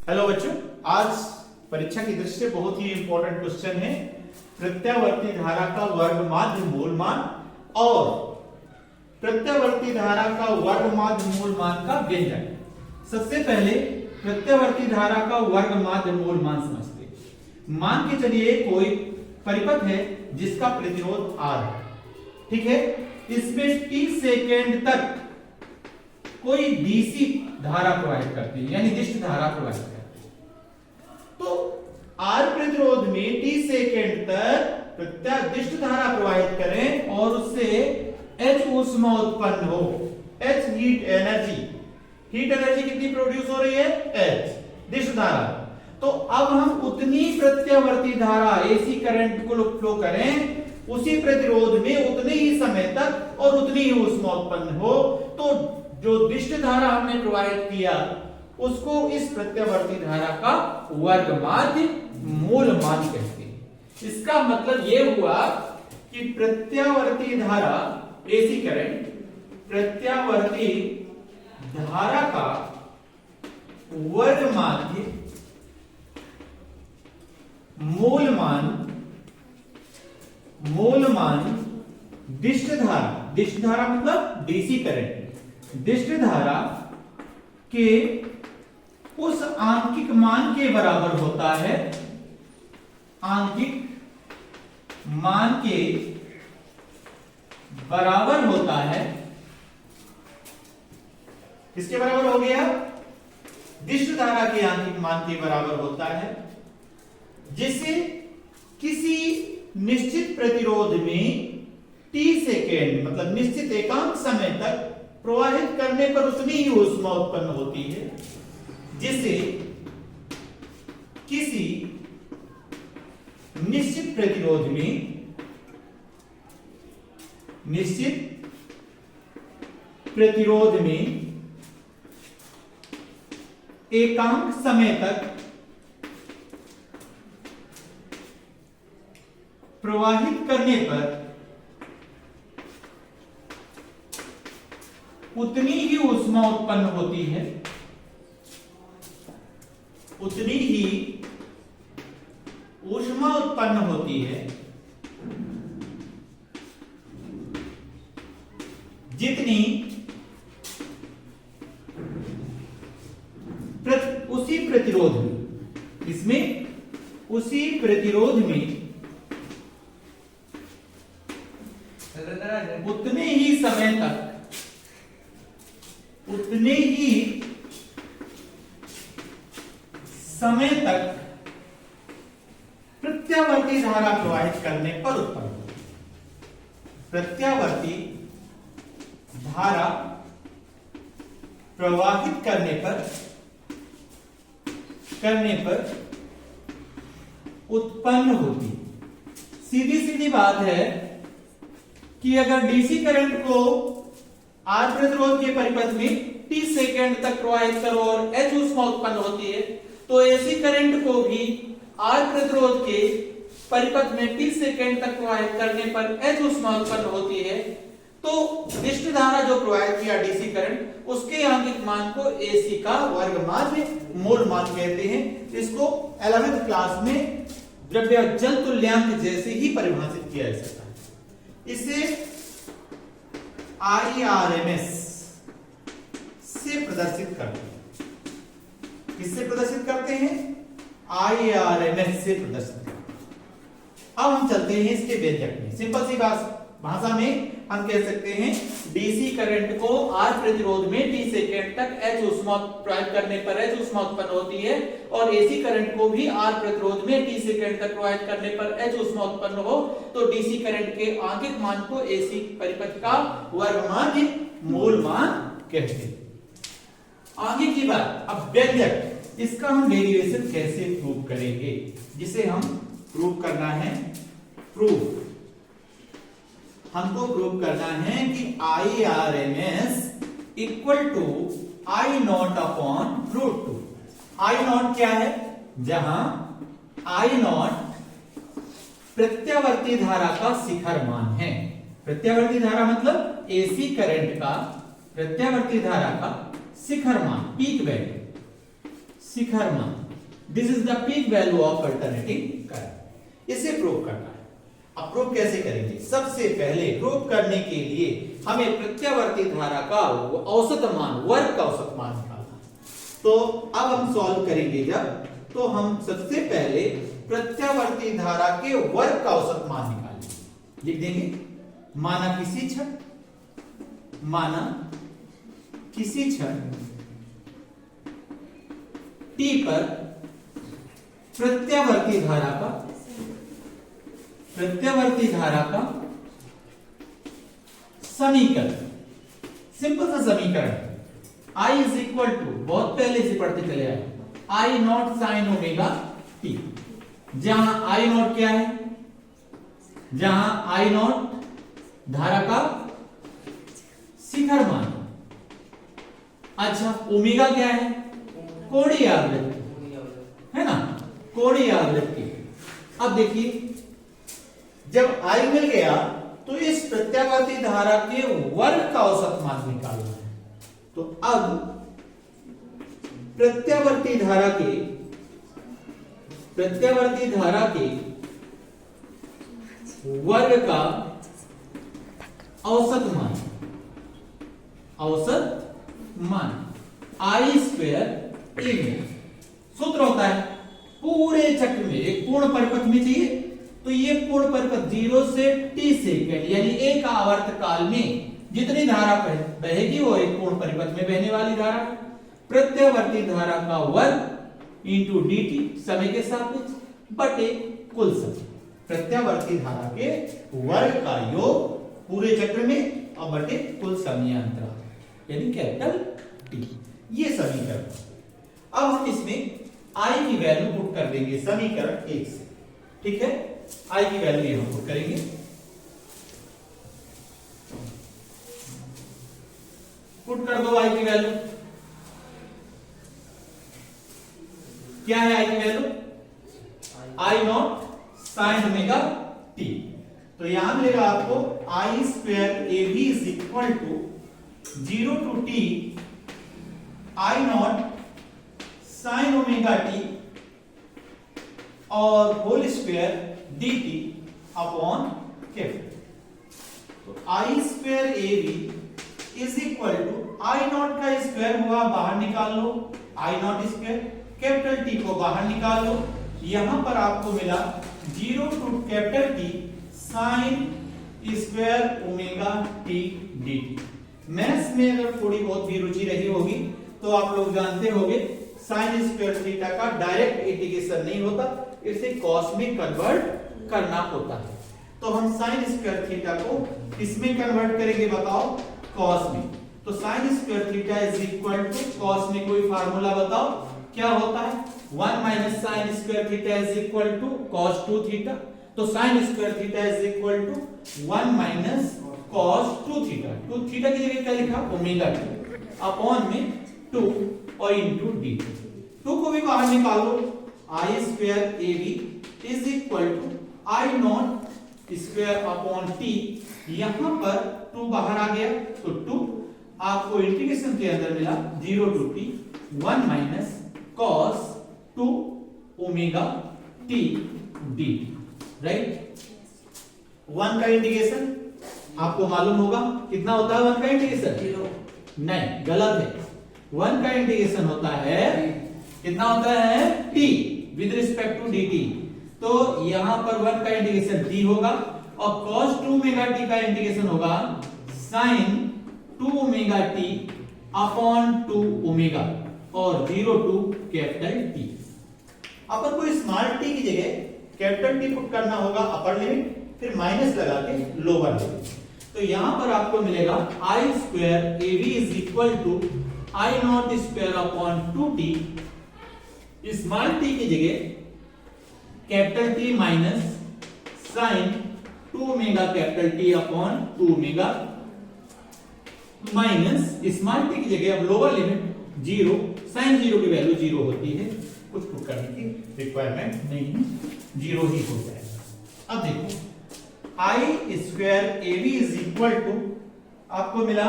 Hello बच्चों, आज परीक्षा की दृष्टि से बहुत ही इंपॉर्टेंट क्वेश्चन है। प्रत्यावर्ती धारा का वर्ग माध्य मूल मान और प्रत्यावर्ती धारा का वर्ग माध्य मूल मान का व्यंजक। सबसे पहले प्रत्यावर्ती धारा का वर्ग माध्य मूल मान समझते हैं। मान के चलिए कोई परिपथ है जिसका प्रतिरोध R है, ठीक है। इसमें t सेकेंड तक कोई डीसी धारा प्रवाहित करती है, यानी दिष्ट धारा प्रवाहित करती है। तो R प्रतिरोध में t सेकेंड तक प्रत्यादिष्ट धारा प्रवाहित करें और उससे H ऊष्मा उत्पन्न हो, H heat energy. Heat energy कितनी प्रोड्यूस हो रही है? H दिष्ट धारा। तो अब हम उतनी प्रत्यावर्ती धारा एसी करंट को फ्लो करें उसी प्रतिरोध में उतने ही समय तक और उतनी ही ऊष्मा उत्पन्न हो, तो जो दिष्ट धारा हमने प्रवाहित किया उसको इस प्रत्यावर्ती धारा का वर्ग माध्य मूल मान कहते हैं। इसका मतलब यह हुआ कि प्रत्यावर्ती धारा एसी करंट प्रत्यावर्ती धारा का वर्ग माध्य मूल मान दिष्ट धारा मतलब डीसी करंट दिष्ट धारा के उस आंकिक मान के बराबर होता है। आंकिक मान के बराबर होता है। किसके बराबर हो गया? दिष्ट धारा के आंकिक मान के बराबर होता है, जिसे किसी निश्चित प्रतिरोध में t सेकेंड मतलब निश्चित एकांक समय तक प्रवाहित करने पर उतनी ही ऊष्मा उत्पन्न होती है, जिसे किसी निश्चित प्रतिरोध में एकांक समय तक प्रवाहित करने पर उतनी ही ऊष्मा उत्पन्न होती है, उतनी ही ऊष्मा उत्पन्न होती है जितनी उसी प्रतिरोध में उसी प्रतिरोध में उतने ही समय तक प्रत्यावर्ती धारा प्रवाहित करने पर उत्पन्न होती है। प्रत्यावर्ती धारा प्रवाहित करने पर उत्पन्न होती। सीधी बात है कि अगर डीसी करंट को R प्रतिरोध के परिपथ में t सेकेंड तक प्रवाहित करो और H ऊष्मा उत्पन्न होती है, तो एसी करंट को भी R प्रतिरोध के परिपथ में t सेकेंड तक प्रवाहित करने पर H ऊष्मा उत्पन्न होती है। तो दिष्ट धारा जो प्रवाहित किया डीसी करंट उसके आंकिक मान को एसी का वर्ग माध्य मूल मान कहते हैं। इसको 11th क्लास में द्रव्यजल तुल्यांक जैसे ही परिभाषित किया जा सकता है। इसे IRMS से प्रदर्शित करते हैं। किससे प्रदर्शित करते हैं? IRMS से प्रदर्शित करते हैं। अब हम चलते हैं इसके व्यंजक में। सिंपल सी भाषा में हम कह सकते हैं डीसी करंट को R प्रतिरोध में t सेकेंड तक H ऊष्मा प्रवाहित करने पर H ऊष्मा उत्पन्न होती है, और एसी करंट को भी R प्रतिरोध में t सेकेंड तक प्रवाहित करने पर H ऊष्मा उत्पन्न हो, तो डीसी करंट के आंकिक मान को एसी परिपथ का वर्ग माध्य मूल मान कहते हैं। आगे की बात, अब व्यंजक, इसका हम डेरिवेशन कैसे प्रूव करेंगे, जिसे हम प्रूव करना है। हमको प्रूव करना है कि IRMS equal to I naught upon √2। I naught क्या है? जहां I नॉट प्रत्यावर्ती धारा का शिखर मान है। प्रत्यावर्ती धारा मतलब एसी करंट का प्रत्यावर्ती धारा का शिखर मान, पीक वैल्यू, शिखर मान, this is the peak value of alternating current. इसे प्रूव करना है। अब प्रूव कैसे करेंगे? सबसे पहले प्रूव करने के लिए हमें प्रत्यावर्ती धारा का औसत मान, वर्ग का औसत मान निकालना है। तो अब हम सॉल्व करेंगे जब, तो हम सबसे पहले प्रत्यावर्ती धारा के वर्ग का औसत मान निकालेंगे। लिख देंगे माना किसी क्षण t पर प्रत्यावर्ती धारा का समीकरण, सिंपल सा समीकरण, I इज इक्वल टू, बहुत पहले से पढ़ते चले आए, I naught sine omega t, जहां I नॉट क्या है? जहां I नॉट धारा का शिखर मान, अच्छा ओमेगा क्या है? कोणीय आवृत्ति है ना, कोणीय आवृत्ति। अब देखिए जब I मिल गया तो इस प्रत्यावर्ती धारा के वर्ग का औसत मान निकालना है। तो अब प्रत्यावर्ती धारा के वर्ग का औसत मान I स्क्वायर ए में सूत्र होता है पूरे चक्र में, एक पूर्ण परिपथ में चाहिए तो ये पूर्ण परिपथ 0 से t सेकेंड यानी एक आवर्त काल में जितनी धारा बहेगी वो एक पूर्ण परिपथ में बहने वाली धारा, प्रत्यावर्ती धारा का वर्ग इंटू dt समय के सापेक्ष बटे कुल समय, प्रत्यावर्ती धारा के वर्ग का योग पूरे चक्र में और बटे कुल समय अंतराल यानी कैपिटल T। ये समीकरण। अब हम इसमें I की वैल्यू पुट कर देंगे समीकरण 1 से, ठीक है? I की वैल्यू हम पुट करेंगे, पुट कर दो I की वैल्यू। क्या है I की value? I naught sine omega t। तो यहां मिलेगा आपको I square A B is equal to 0 to t I naught sine omega T और whole square D T upon capital. तो I square A B is equal to I naught का square हुआ, बाहर निकाल लो, I naught square, capital T को बाहर निकाल लो, यहां पर आपको मिला 0 to capital T sine square omega T D T. Maths में अगर थोड़ी बहुत भी रुचि रही होगी तो आप लोग जानते होंगे साइन स्क्वायर थीटा का डायरेक्ट इंटीग्रेशन नहीं होता, इसे कॉस में कन्वर्ट करना होता है। तो हम साइन स्क्वायर थीटा को इसमें कन्वर्ट करेंगे, बताओ, कॉस में। तो sine square theta is equal to, cos में कोई फार्मूला बताओ क्या होता है? 1 minus sine square theta is equal to cos 2 theta. तो sine square theta is equal to 1 minus cos 2 theta. 2 theta की जगह क्या लिखा? ओमेगा टी अपॉन में 2 और इंटू डी। 2 को भी बाहर निकालो, I square A B is equal to I naught square upon T, यहां पर 2 बाहर आ गया तो 2 आपको इंटीग्रेशन के अंदर मिला 0 to T 1 minus cos 2 omega T D, right. 1 का इंटीग्रेशन आपको मालूम होगा कितना होता है? 1 का इंटीग्रेशन नहीं, गलत है। 1 का इंटीग्रेशन होता है, कितना होता है? t with respect to dt। तो यहां पर 1 का इंटीग्रेशन t होगा और cos 2 ओमेगा t का इंटीग्रेशन होगा sin 2 omega t upon 2 omega और 0 टू कैपिटल T। अपन को स्मॉल t की जगह कैपिटल T पुट करना होगा अपर लिमिट, फिर माइनस लगा के लोअर लिमिट। तो यहां पर आपको मिलेगा I square A B is equal to I naught square upon 2t, small t की जगह capital T minus sine 2 omega capital T upon 2 omega minus small t की जगह अब लोअर लिमिट 0, साइन 0 की वैल्यू 0 होती है, कुछ पुट करने की रिक्वायरमेंट नहीं है, 0 ही हो जाएगा। अब देखो I square A B is equal to आपको मिला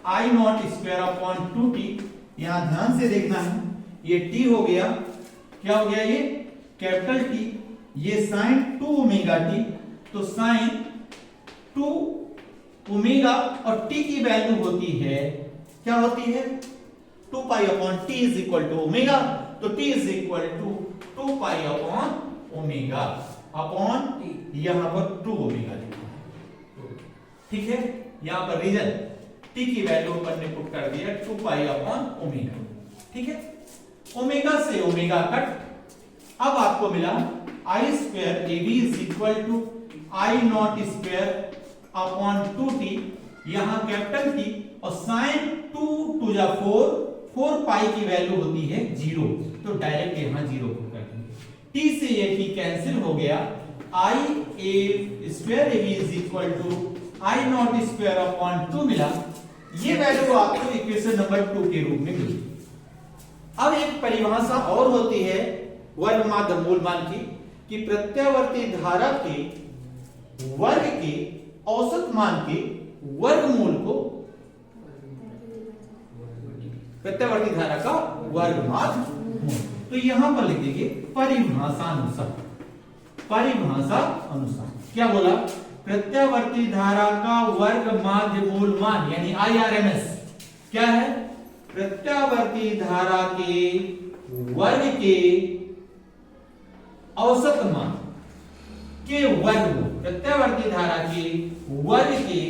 आई नॉट स्क्वायर अपॉन 2t। यहां ध्यान से देखना है, ये टी हो गया, क्या हो गया ये कैपिटल टी, ये साइन 2 ओमेगा टी, तो साइन 2 ओमेगा और टी की वैल्यू होती है, क्या होती है 2 pi upon T is equal to omega, तो T is equal to 2 pi upon omega upon यहां पर 2 ओमेगा लिखा है, ठीक है। यहां पर रीजन टी की वैल्यू अपन ने पुट कर दिया 2 पाई अपॉन ओमेगा, ठीक है। ओमेगा से ओमेगा कट, अब आपको मिला I square A B is equal to I naught square upon 2t, यहां कैपिटल टी और साइन 2 टू जा 4 पाई की वैल्यू होती है 0, तो डायरेक्ट यहां 0 पुट कर देंगे। टी से ये टी कैंसिल हो गया, I A square A B is equal to I naught square upon 2 मिला, ये वैल्यू आपको इक्वेशन नंबर 2 के रूप में मिली। अब एक परिभाषा और होती है वर्ग माध्य मूल मान की, कि प्रत्यावर्ती धारा के वर्ग के औसत मान के वर्गमूल को, प्रत्यावर्ती धारा का वर्गमाध्य मूल, तो यहां पर लिख देंगे परिभाषा अनुसार, परिभाषा अनुसार क्या बोला, प्रत्यावर्ती धारा का वर्ग माध्य मूल मान यानी IRMS क्या है, प्रत्यावर्ती धारा के वर्ग के औसत मान के वर्गमूल, प्रत्यावर्ती धारा के वर्ग के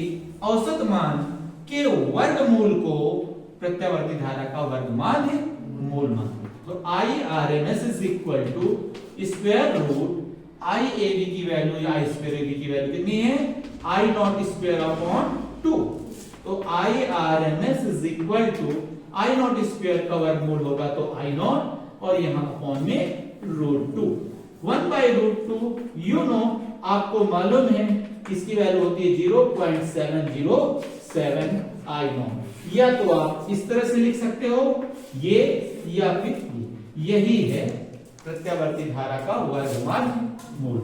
औसत मान के वर्गमूल को प्रत्यावर्ती धारा का वर्गमाध्य मूल मान, तो IRMS is equal to square root IAB की वैल्यू या I स्क्वायर AB की वैल्यू कितनी है, I नॉट स्क्वायर अपॉन 2, तो IRMS is equal to I naught square का वर्गमूल होगा तो I नॉट और यहां अपॉन में root 2, 1 by root 2, you know आपको मालूम है इसकी वैल्यू होती है 0.707 I नॉट, या तो आप इस तरह से लिख सकते हो ये या फिर यही है प्रत्यावर्ती धारा का वर्गमाध्य मूल।